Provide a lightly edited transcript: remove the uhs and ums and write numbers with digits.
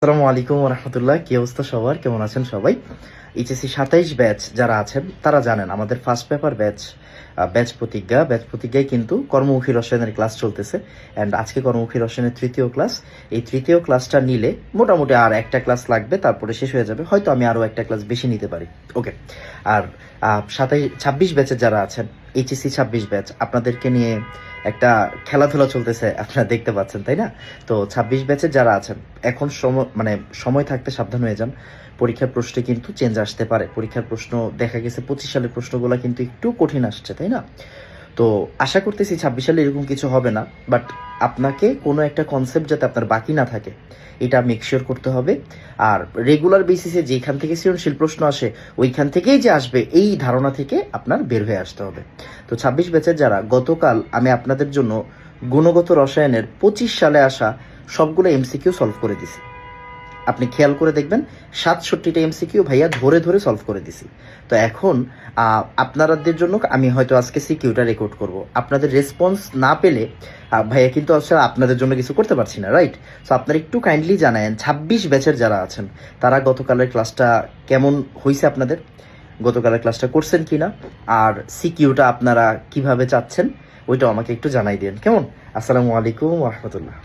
আসসালামু আলাইকুম রহমতুল্লাহ। কি অবস্থা সবার, কেমন আছেন সবাই? এইচএসসি 27 ব্যাচ যারা আছেন তারা জানেন আমাদের ফার্স্ট পেপার ব্যাচ প্রতিজ্ঞায় কিন্তু কর্মমুখী রসায়নের ক্লাস চলতেছে। অ্যান্ড আজকে কর্মমুখী রসায়নের তৃতীয় ক্লাস। এই তৃতীয় ক্লাসটা নিলে মোটামুটি আর একটা ক্লাস লাগবে, তারপরে শেষ হয়ে যাবে। হয়তো আমি আরও একটা ক্লাস বেশি নিতে পারি। ওকে। আর 26 ব্যাচের যারা আছেন, এইচএসসি 26 ব্যাচ, আপনাদেরকে নিয়ে একটা খেলাধুলা চলতেছে, আপনারা দেখতে পাচ্ছেন তাই না? তো 26 ব্যাচের যারা আছেন, এখন সময় থাকতে সাবধান হয়ে যান। পরীক্ষার প্রশ্নে কিন্তু চেঞ্জ আসতে পারে। পরীক্ষার প্রশ্ন দেখা গেছে 25 সালের প্রশ্নগুলো কিন্তু একটু কঠিন আসছে, তাই না? তো আশা করতেছি 26 সালে এরকম কিছু হবে না, বাট আপনাকে কোনো একটা কনসেপ্ট যাতে আপনার বাকি না থাকে এটা মেকশিওর করতে হবে। আর রেগুলার বেসিসে যেখান থেকে সৃজনশীল প্রশ্ন আসে ওইখান থেকেই যে আসবে এই ধারণা থেকে আপনার বের হয়ে আসতে হবে। তো 26 ব্যাচের যারা, গতকাল আমি আপনাদের জন্য গুণগত রসায়নের 25 সালে আসা সবগুলো এমসিকিউ সলভ করে দিছি। আপনি খেয়াল করে দেখবেন 67টা এমসিকিউ ভাইয়া ধরে ধরে সলভ করে দিছি। তো এখন আপনাদের জন্য আমি হয়তো আজকে সিকিউটা রেকর্ড করব। আপনাদের রেসপন্স না পেলে ভাইয়া কিন্তু আসলে আপনাদের জন্য কিছু করতে পারছি না, রাইট? সো আপনারা একটু কাইন্ডলি জানায়েন 26 ব্যাচের যারা আছেন তারা গতকালের ক্লাসটা কেমন হয়েছে আপনাদের, গতকালের ক্লাসটা করছেন কিনা, আর সিকিউটা আপনারা কিভাবে চাচ্ছেন ওইটাও আমাকে একটু জানাই দিন, কেমন? আসসালামু আলাইকুম রহমতুল্লাহ।